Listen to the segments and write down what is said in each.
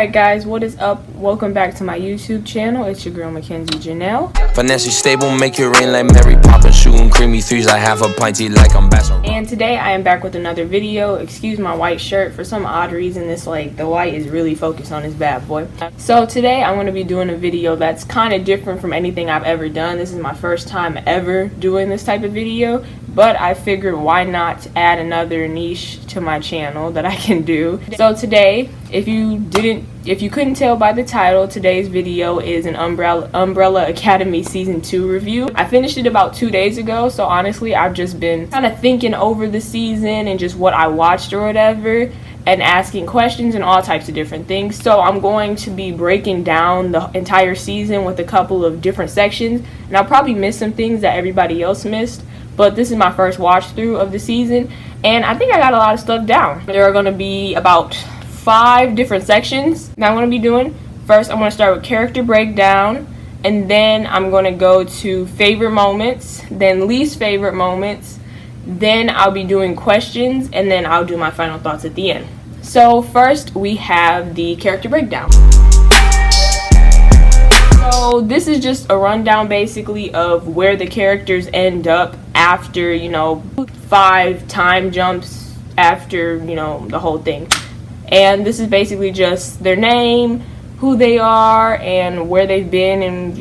Alright guys, what is up? Welcome back to my YouTube channel. It's your girl Mackenzie Janelle. Financially stable, make it rain like Mary Poppins, shooting creamy threes like half a pinty like I'm Bassett. And today I am back with another video. Excuse my white shirt. For some odd reason, the white is really focused on this bad boy. So today I'm going to be doing a video that's kind of different from anything I've ever done. This is my first time ever doing this type of video, but I figured why not add another niche to my channel that I can do. So today, if you couldn't tell by the title, today's video is an Umbrella Academy Season 2 review. I finished it about 2 days ago, so honestly I've just been kind of thinking over the season and just what I watched or whatever, and asking questions and all types of different things. So I'm going to be breaking down the entire season with a couple of different sections, and I'll probably miss some things that everybody else missed, but this is my first watch through of the season, and I think I got a lot of stuff down. There are going to be about 5 different sections that I'm going to be doing. First, I'm going to start with character breakdown, and then I'm going to go to favorite moments, then least favorite moments, then I'll be doing questions, and then I'll do my final thoughts at the end. So first, we have the character breakdown. So this is just a rundown basically of where the characters end up after, 5 time jumps after, the whole thing. And this is basically just their name, who they are, and where they've been, and,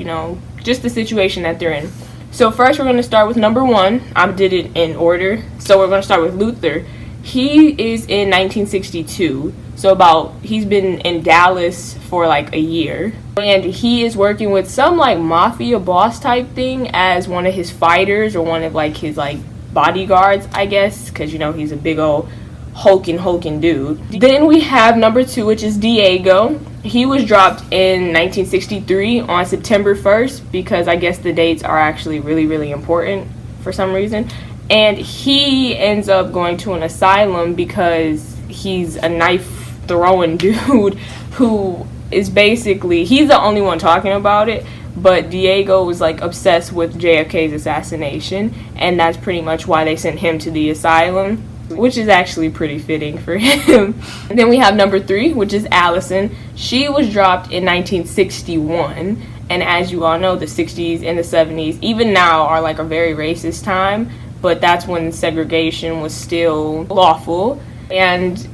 just the situation that they're in. So first we're going to start with number 1. I did it in order. So we're going to start with Luther. He is in 1962. So he's been in Dallas for like a year. And he is working with some like mafia boss type thing as one of his fighters, or one of like his like bodyguards, I guess, because he's a big old hulking dude. Then we have number 2, which is Diego. He was dropped in 1963 on September 1st, because I guess the dates are actually really important for some reason. And he ends up going to an asylum because he's a knife throwing dude who is basically, he's the only one talking about it, but Diego was like obsessed with JFK's assassination, and that's pretty much why they sent him to the asylum, which is actually pretty fitting for him. And then we have number 3, which is Allison. She was dropped in 1961, and as you all know, the 60s and the 70s, even now, are like a very racist time, but that's when segregation was still lawful. And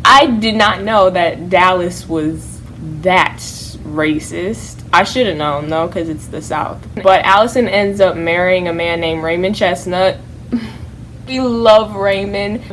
I did not know that Dallas was that racist. I should have known though, because it's the South. But Allison ends up marrying a man named Raymond Chestnut. We love Raymond.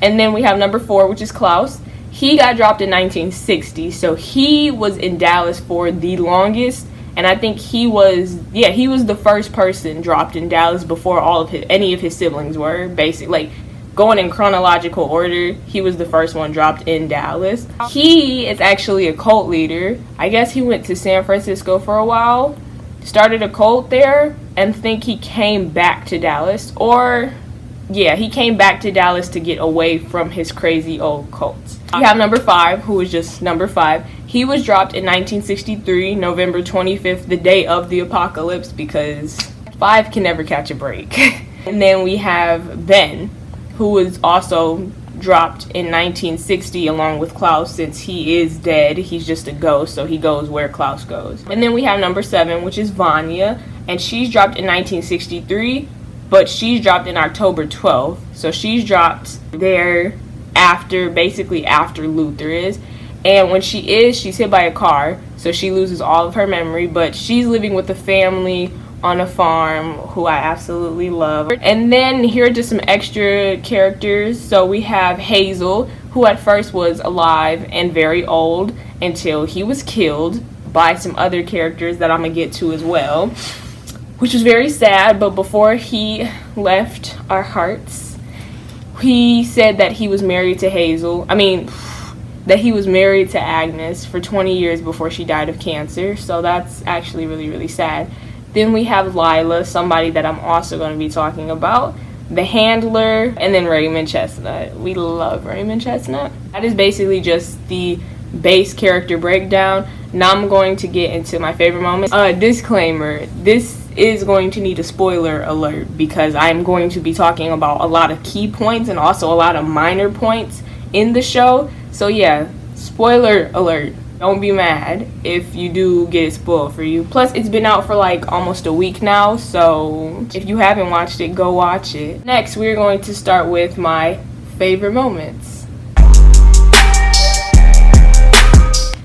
And then we have number 4, which is Klaus. He got dropped in 1960, so he was in Dallas for the longest, and I think he was the first person dropped in Dallas before any of his siblings were. Basically, like, going in chronological order, he was the first one dropped in Dallas. He is actually a cult leader. I guess he went to San Francisco for a while, started a cult there, and think he came back to Dallas, he came back to Dallas to get away from his crazy old cults. We have number 5, who is just number 5. He was dropped in 1963, November 25th, the day of the apocalypse, because 5 can never catch a break. And then we have Ben, who was also dropped in 1960 along with Klaus, since he is dead. He's just a ghost, so he goes where Klaus goes. And then we have number 7, which is Vanya, and she's dropped in 1963, but she's dropped in October 12th, so she's dropped there basically after Luther is. And when she's hit by a car, so she loses all of her memory, but she's living with a family on a farm who I absolutely love. And then here are just some extra characters. So we have Hazel, who at first was alive and very old until he was killed by some other characters that I'm gonna get to as well, which was very sad. But before he left our hearts, he said that he was married to that he was married to Agnes for 20 years before she died of cancer. So that's actually really sad. Then we have Lila, somebody that I'm also going to be talking about, the handler, and then Raymond Chestnut. We love Raymond Chestnut. That is basically just the base character breakdown. Now I'm going to get into my favorite moments. Disclaimer, this is going to need a spoiler alert, because I'm going to be talking about a lot of key points and also a lot of minor points in the show. So yeah, spoiler alert. Don't be mad if you do get it spoiled for you. Plus, it's been out for like almost a week now, so if you haven't watched it, go watch it. Next, we're going to start with my favorite moments.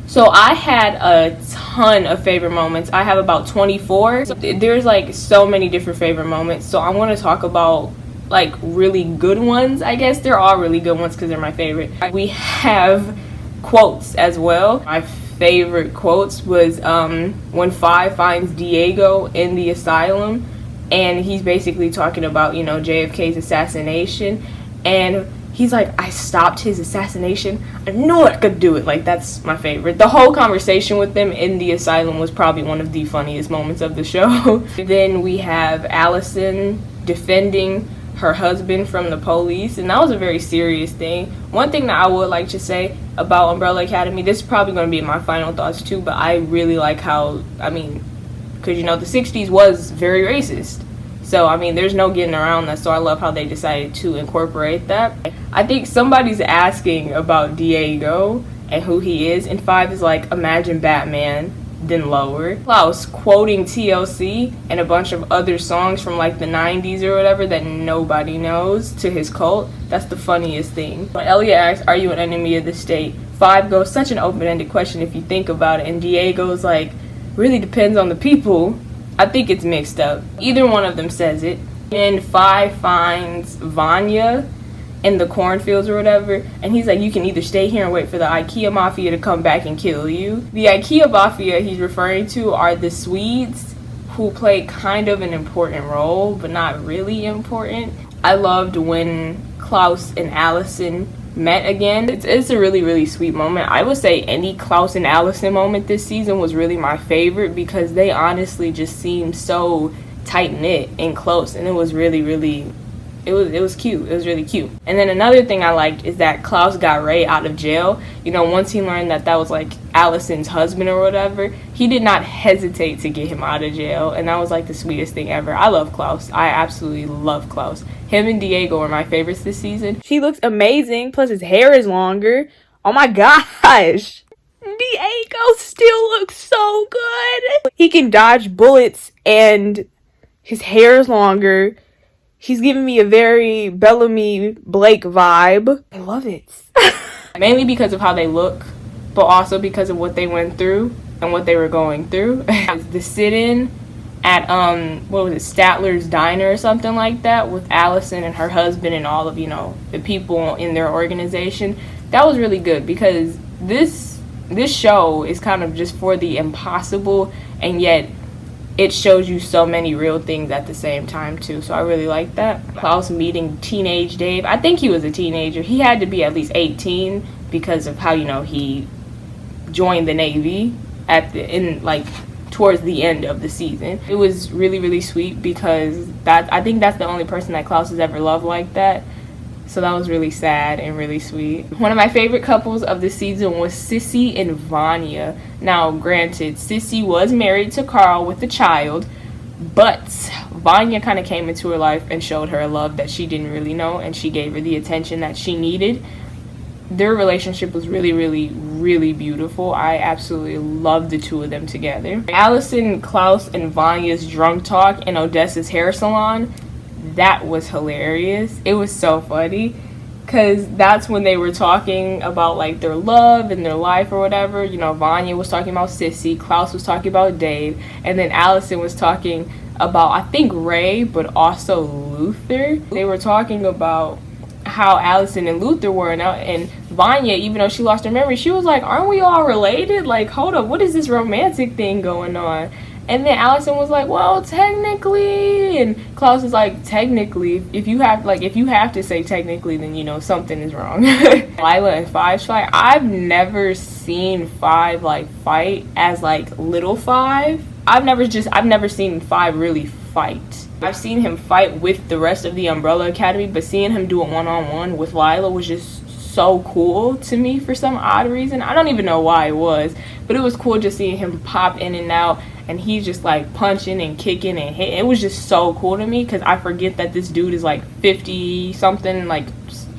So I had a ton of favorite moments. I have about 24. So there's like so many different favorite moments. So I want to talk about like really good ones. I guess they're all really good ones because they're my favorite. We have quotes as well. My favorite quotes was when Five finds Diego in the asylum, and he's basically talking about, you know, JFK's assassination, and he's like, I stopped his assassination. I knew I could do it. Like, that's my favorite. The whole conversation with them in the asylum was probably one of the funniest moments of the show. Then we have Allison defending her husband from the police, and that was a very serious thing. One thing that I would like to say about Umbrella Academy, this is probably going to be my final thoughts too, but I really like how, I mean, because, you know, the 60s was very racist. So, I mean, there's no getting around that, so I love how they decided to incorporate that. I think somebody's asking about Diego and who he is, and Five is like, imagine Batman, then lower. Klaus quoting TLC and a bunch of other songs from like the 90s or whatever that nobody knows to his cult. That's the funniest thing. When Elliot asks, are you an enemy of the state? Five goes, such an open-ended question if you think about it, and Diego's like, really depends on the people. I think it's mixed up. Either one of them says it. And Five finds Vanya in the cornfields or whatever, and he's like, you can either stay here and wait for the IKEA Mafia to come back and kill you. The IKEA Mafia he's referring to are the Swedes, who play kind of an important role, but not really important. I loved when Klaus and Allison met again. It's a really, really sweet moment. I would say any Klaus and Allison moment this season was really my favorite because they honestly just seemed so tight-knit and close, and it was really, really, it was cute. It was really cute. And then another thing I liked is that Klaus got Ray out of jail. You know, once he learned that that was like Allison's husband or whatever, he did not hesitate to get him out of jail, and that was like the sweetest thing ever. I love Klaus. I absolutely love Klaus. Him and Diego are my favorites this season. He looks amazing, plus his hair is longer. Oh my gosh. Diego still looks so good. He can dodge bullets and his hair is longer. He's giving me a very Bellamy Blake vibe. I love it. Mainly because of how they look, but also because of what they went through and what they were going through. The sit-in at what was it, Statler's Diner or something like that, with Allison and her husband and all of, you know, the people in their organization. That was really good because this show is kind of just for the impossible, and yet it shows you so many real things at the same time too. So I really like that. Klaus meeting teenage Dave. I think he was a teenager. He had to be at least 18 because of how, you know, he joined the Navy towards the end of the season. It was really, really sweet because I think that's the only person that Klaus has ever loved like that. So that was really sad and really sweet. One of my favorite couples of the season was Sissy and Vanya. Now, granted, Sissy was married to Carl with a child, but Vanya kind of came into her life and showed her a love that she didn't really know, and she gave her the attention that she needed. Their relationship was really, really, really beautiful. I absolutely loved the two of them together. Allison, Klaus, and Vanya's drunk talk in Odessa's hair salon, that was hilarious. It was so funny because that's when they were talking about like their love and their life or whatever. You know, Vanya was talking about Sissy, Klaus was talking about Dave, and then Allison was talking about, I think, Ray, but also Luther. They were talking about how Allison and Luther were, and Vanya, even though she lost her memory, she was like, aren't we all related? Like, hold up, what is this romantic thing going on? And then Allison was like, well, technically, and Klaus is like, technically, if you have to say technically, then, you know, something is wrong. Lila and Five's fight, I've never seen Five like fight as like little Five. I've never seen Five really fight. I've seen him fight with the rest of the Umbrella Academy, but seeing him do it one-on-one with Lila was just so cool to me for some odd reason. I don't even know why it was, but it was cool just seeing him pop in and out and he's just like punching and kicking and hitting. It was just so cool to me because I forget that this dude is like 50 something, like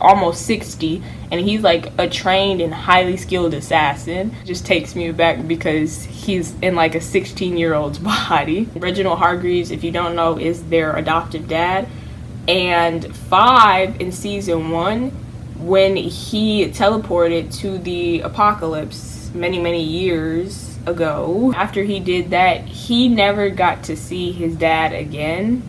almost 60, and he's like a trained and highly skilled assassin. It just takes me back because he's in like a 16-year-old's body. Reginald Hargreaves, if you don't know, is their adoptive dad. And 5 in season 1, when he teleported to the apocalypse many years ago, after he did that, he never got to see his dad again,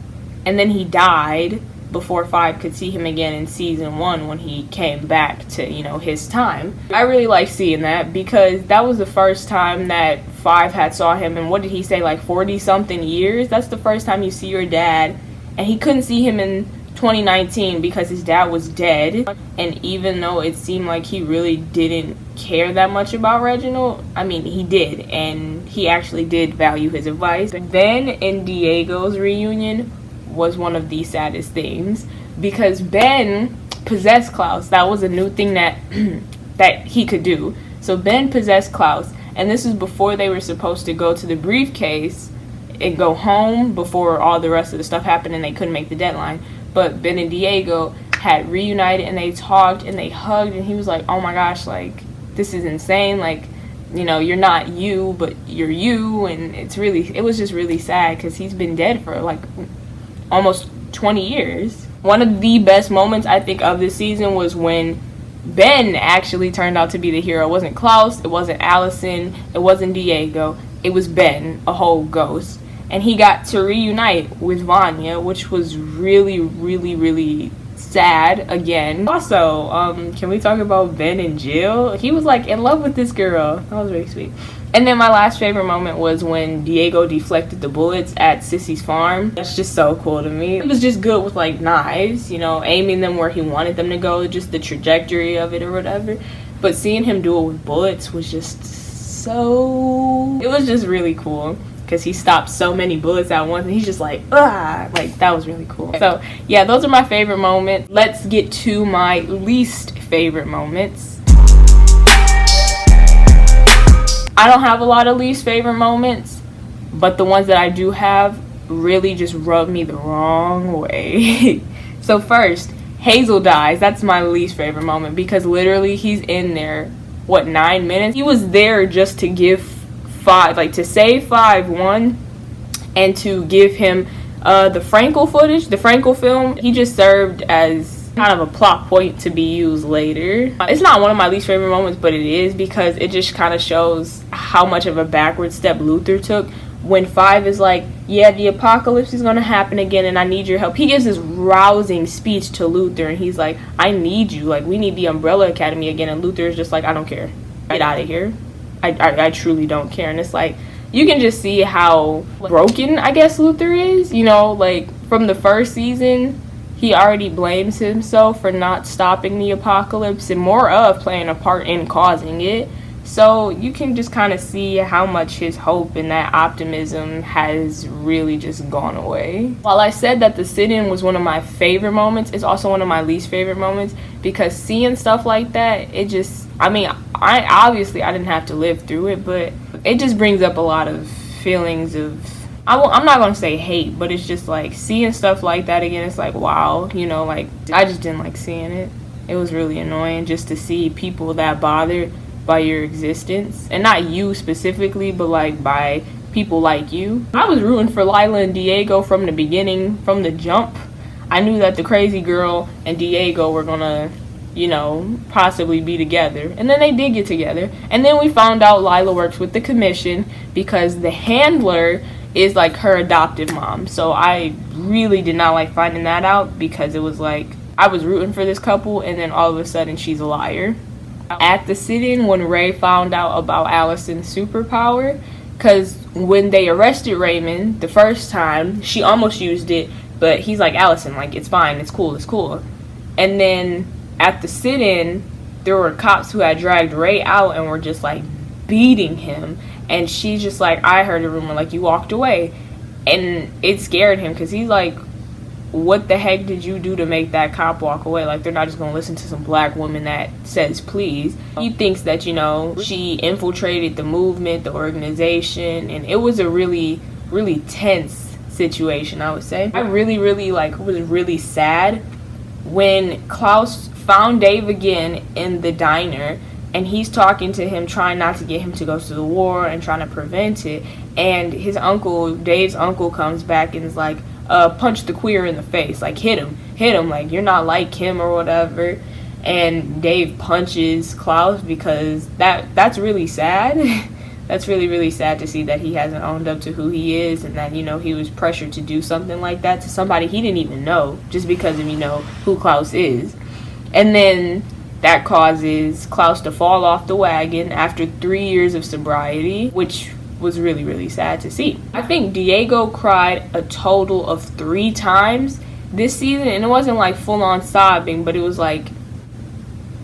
and then he died before 5 could see him again in season 1 when he came back to, you know, his time. I really like seeing that because that was the first time that 5 had saw him in, what did he say, like 40 something years? That's the first time you see your dad, and he couldn't see him in 2019 because his dad was dead. And even though it seemed like he really didn't care that much about Reginald, I mean, he did, and he actually did value his advice. Ben and Diego's reunion was one of the saddest things because Ben possessed Klaus. That was a new thing that that he could do. So Ben possessed Klaus, and this is before they were supposed to go to the briefcase and go home before all the rest of the stuff happened and they couldn't make the deadline. But Ben and Diego had reunited and they talked and they hugged, and he was like, oh my gosh, like, this is insane, like, you know, you're not you, but you're you. And it was just really sad because he's been dead for like almost 20 years. One of the best moments I think of this season was when Ben actually turned out to be the hero. It wasn't Klaus, it wasn't Allison, it wasn't Diego, it was Ben, a whole ghost. And he got to reunite with Vanya, which was really sad again. Also, can we talk about Ben and Jill? He was like in love with this girl. That was very sweet. And then my last favorite moment was when Diego deflected the bullets at Sissy's farm. That's just so cool to me. It was just good with like knives, you know, aiming them where he wanted them to go, just the trajectory of it or whatever. But seeing him do it with bullets was just it was just really cool because he stopped so many bullets at once and he's just like, ah, like that was really cool. So yeah, those are my favorite moments. Let's get to my least favorite moments. I don't have a lot of least favorite moments, but the ones that I do have really just rub me the wrong way. So first, Hazel dies. That's my least favorite moment because literally he's in there, what, 9 minutes? He was there just to give 5, like to save 5, one, and to give him the Frankel footage, the Frankel film. He just served as kind of a plot point to be used later. It's not one of my least favorite moments, but it is because it just kind of shows how much of a backward step Luther took when 5 is like, yeah, the apocalypse is gonna happen again and I need your help. He gives this rousing speech to Luther and he's like, I need you, like we need the Umbrella Academy again, and Luther is just like, I don't care, get out of here. I truly don't care. And it's like, you can just see how broken I guess Luther is, you know, like from the first season he already blames himself for not stopping the apocalypse and more of playing a part in causing it. So you can just kind of see how much his hope and that optimism has really just gone away. While I said that the sit-in was one of my favorite moments, it's also one of my least favorite moments because seeing stuff like that, it just, I mean, I didn't have to live through it, but it just brings up a lot of feelings of, I'm not going to say hate, but it's just like seeing stuff like that again, it's like, wow, you know, like I just didn't like seeing it. It was really annoying just to see people that bothered by your existence, and not you specifically, but like by people like you. I was rooting for Lila and Diego from the beginning, from the jump. I knew that the crazy girl and Diego were gonna, you know, possibly be together, and then they did get together. And then we found out Lila works with the commission because the handler is like her adoptive mom. So I really did not like finding that out because it was like I was rooting for this couple and then all of a sudden she's a liar. At the sit-in when Ray found out about Allison's superpower, because when they arrested Raymond the first time, she almost used it, but he's like, Allison, like, it's fine, it's cool. And then at the sit-in, there were cops who had dragged Ray out and were just like beating him, and she's just like, I heard a rumor, like, you walked away. And it scared him because he's like, what the heck did you do to make that cop walk away? Like, they're not just gonna listen to some black woman that says please. He thinks that, you know, she infiltrated the movement, the organization, and it was a really, really tense situation, I would say. I really, really, like, was really sad when Klaus found Dave again in the diner, and he's talking to him, trying not to get him to go to the war and trying to prevent it. And his uncle, Dave's uncle, comes back and is like, punch the queer in the face, like hit him, like you're not like him or whatever. And Dave punches Klaus because that's really sad. That's really, really sad to see that he hasn't owned up to who he is, and that, you know, he was pressured to do something like that to somebody he didn't even know, just because of, you know, who Klaus is. And then that causes Klaus to fall off the wagon after 3 years of sobriety, which was really, really sad to see. I think Diego cried a total of 3 times this season, and it wasn't like full-on sobbing, but it was like,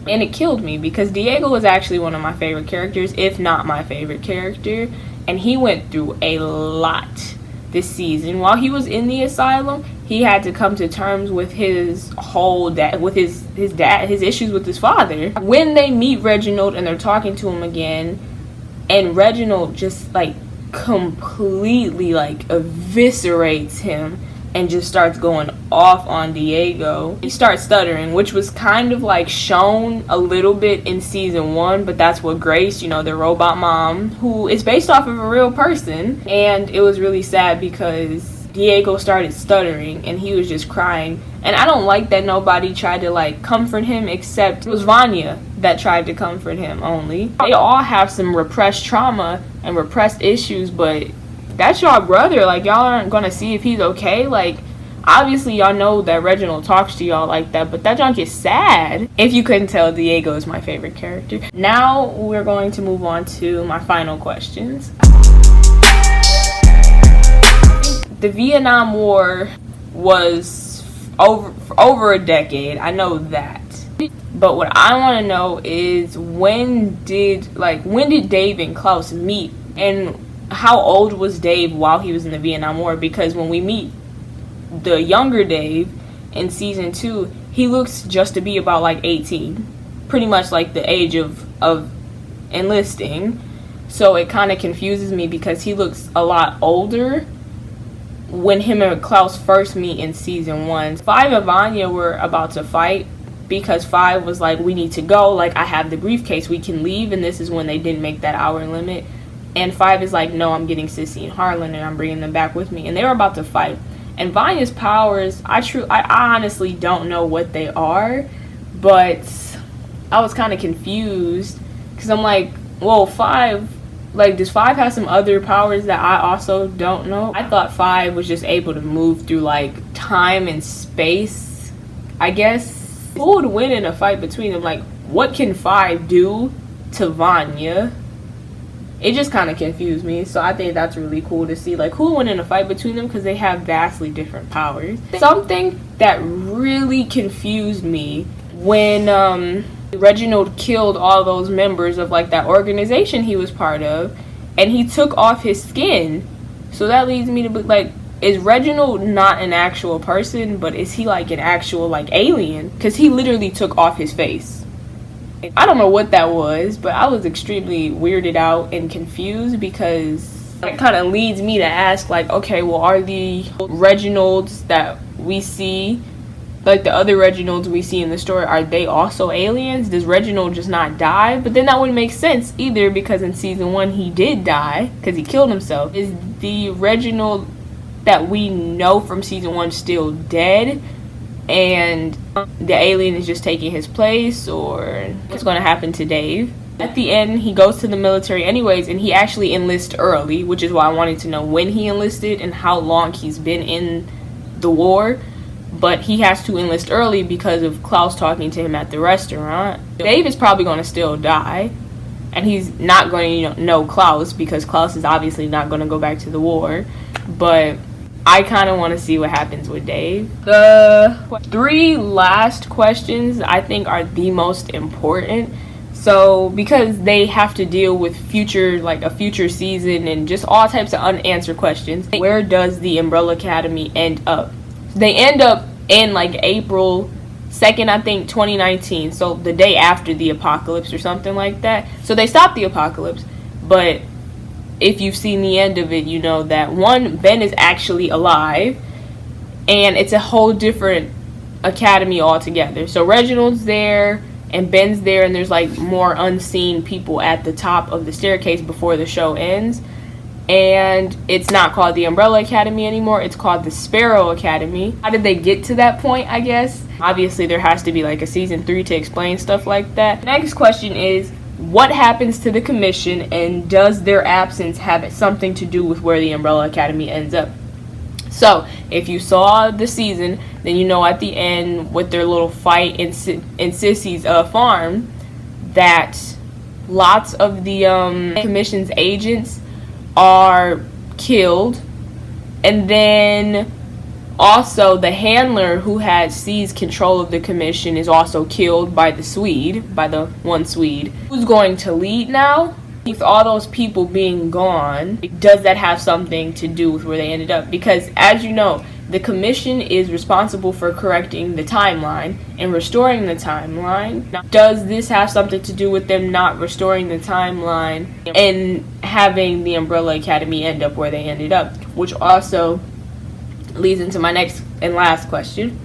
and it killed me because Diego was actually one of my favorite characters, if not my favorite character, and he went through a lot this season. While he was in the asylum, he had to come to terms with his whole his issues with his father. When they meet Reginald and they're talking to him again, and Reginald just like completely like eviscerates him and just starts going off on Diego. He starts stuttering, which was kind of like shown a little bit in season 1, but that's what Grace, you know, the robot mom, who is based off of a real person. And it was really sad because Diego started stuttering and he was just crying. And I don't like that nobody tried to like comfort him, except it was Vanya that tried to comfort him only. They all have some repressed trauma and repressed issues, but that's y'all brother. Like, y'all aren't gonna see if he's okay. Like, obviously y'all know that Reginald talks to y'all like that, but that junk is sad. If you couldn't tell, Diego is my favorite character. Now we're going to move on to my final questions. The Vietnam War was over a decade. I know that. But what I want to know is when did Dave and Klaus meet, and how old was Dave while he was in the Vietnam War? Because when we meet the younger Dave in season 2, he looks just to be about like 18, pretty much like the age of enlisting. So it kind of confuses me because he looks a lot older when him and Klaus first meet in season 1. 5 and Vanya were about to fight because 5 was like, we need to go, like, I have the briefcase, we can leave. And this is when they didn't make that hour limit. And 5 is like, no, I'm getting Sissy and Harlan and I'm bringing them back with me. And they were about to fight. And Vanya's powers, I honestly don't know what they are. But I was kind of confused because I'm like, well, 5, like, does 5 have some other powers that I also don't know? I thought 5 was just able to move through, like, time and space, I guess. Who would win in a fight between them? Like, what can 5 do to Vanya? It just kind of confused me. So I think that's really cool to see, like, who would win in a fight between them, because they have vastly different powers. Something that really confused me when Reginald killed all those members of, like, that organization he was part of, and he took off his skin. So that leads me to be like, is Reginald not an actual person, but is he like an actual, like, alien? Because he literally took off his face. I don't know what that was, but I was extremely weirded out and confused, because it kind of leads me to ask, like, okay, well, are the Reginalds that we see, like the other Reginalds we see in the story, are they also aliens? Does Reginald just not die? But then that wouldn't make sense either, because in season 1 he did die because he killed himself. Is the Reginald that we know from season 1 still dead, and the alien is just taking his place? Or what's going to happen to Dave? At the end, he goes to the military anyways, and he actually enlists early, which is why I wanted to know when he enlisted and how long he's been in the war. But he has to enlist early because of Klaus talking to him at the restaurant. Dave is probably going to still die, and he's not going to know Klaus, because Klaus is obviously not going to go back to the war. But I kind of want to see what happens with Dave. The 3 last questions I think are the most important. So, because they have to deal with future, like a future season and just all types of unanswered questions. Where does the Umbrella Academy end up? they end up in like April 2nd, I think, 2019. So the day after the apocalypse or something like that. So they stopped the apocalypse. But if you've seen the end of it, you know that one, Ben is actually alive. And it's a whole different academy altogether. So Reginald's there and Ben's there, and there's like more unseen people at the top of the staircase before the show ends. And it's not called the Umbrella Academy anymore, it's called the Sparrow Academy. How did they get to that point, I guess? Obviously there has to be like a season 3 to explain stuff like that. Next question is, what happens to the commission, and does their absence have something to do with where the Umbrella Academy ends up? So, if you saw the season, then you know at the end with their little fight in Sissy's farm that lots of the commission's agents are killed, and then also the handler who had seized control of the commission is also killed by the one Swede. Who's going to lead now? With all those people being gone, does that have something to do with where they ended up? Because as you know, the commission is responsible for correcting the timeline and restoring the timeline. Now, does this have something to do with them not restoring the timeline and having the Umbrella Academy end up where they ended up? Which also leads into my next and last question.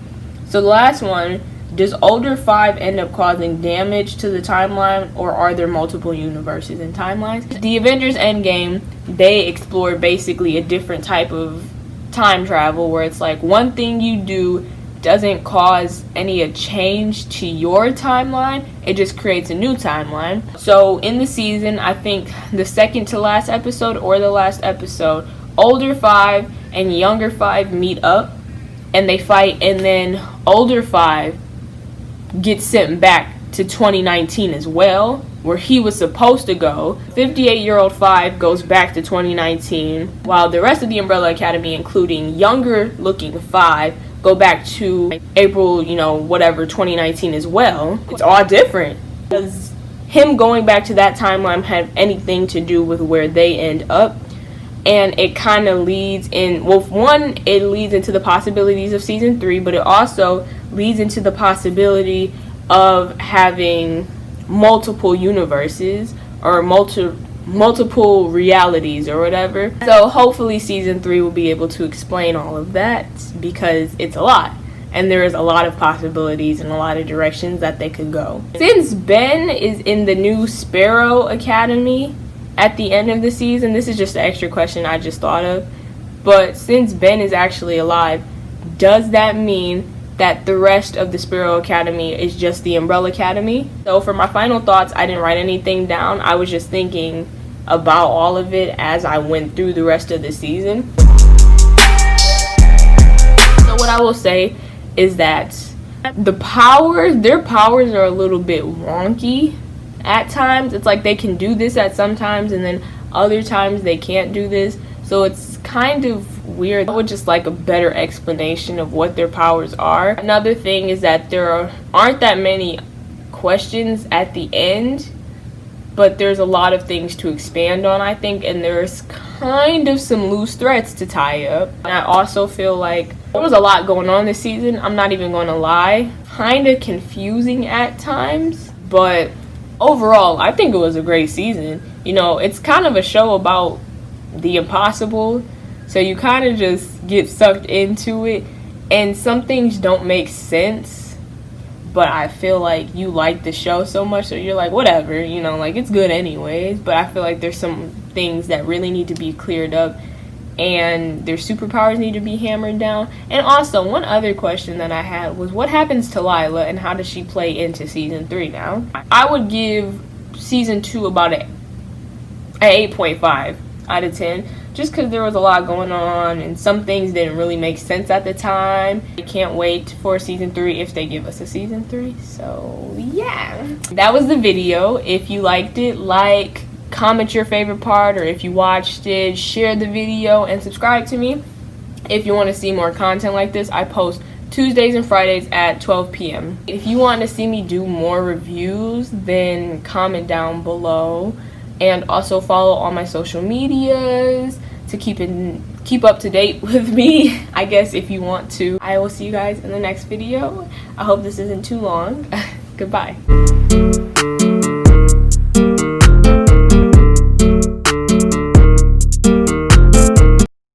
So the last one, does Older 5 end up causing damage to the timeline, or are there multiple universes and timelines? The Avengers Endgame, they explore basically a different type of time travel where it's like one thing you do doesn't cause any change to your timeline, it just creates a new timeline. So in the season, I think the second to last episode or the last episode, Older 5 and Younger 5 meet up and they fight, and then Older 5 gets sent back to 2019 as well, where he was supposed to go. 58-year-old 5 goes back to 2019, while the rest of the Umbrella Academy, including younger looking 5, go back to April, whatever, 2019 as well. It's all different. Does him going back to that timeline have anything to do with where they end up? And it kind of leads in, well, one, it leads into the possibilities of season 3, but it also leads into the possibility of having multiple universes or multiple realities or whatever. So hopefully season 3 will be able to explain all of that, because it's a lot and there is a lot of possibilities and a lot of directions that they could go. Since Ben is in the new Sparrow Academy at the end of the season, this is just an extra question I just thought of, but since Ben is actually alive, does that mean that the rest of the Sparrow Academy is just the Umbrella Academy? So for my final thoughts, I didn't write anything down. I was just thinking about all of it as I went through the rest of the season. So what I will say is that their powers are a little bit wonky at times. It's like they can do this at some times, and then other times they can't do this. So it's kind of weird. I would just like a better explanation of what their powers are. Another thing is that there aren't that many questions at the end, but there's a lot of things to expand on, I think, and there's kind of some loose threads to tie up. And I also feel like there was a lot going on this season, I'm not even going to lie. Kind of confusing at times, but overall, I think it was a great season. It's kind of a show about the impossible, so you kind of just get sucked into it, and some things don't make sense, but I feel like you like the show so much, so you're like, whatever, like it's good anyways. But I feel like there's some things that really need to be cleared up, and their superpowers need to be hammered down. And also, one other question that I had was, what happens to Lila, and how does she play into season 3 now? I would give season 2 about an 8.5 out of 10, just because there was a lot going on and some things didn't really make sense at the time. I can't wait for season 3 if they give us a season 3. So yeah, that was the video. If you liked it, comment your favorite part, or if you watched it, share the video and subscribe to me. If you want to see more content like this, I post Tuesdays and Fridays at 12 p.m. If you want to see me do more reviews, then comment down below. And also follow all my social medias to keep up to date with me, I guess, if you want to. I will see you guys in the next video. I hope this isn't too long. Goodbye.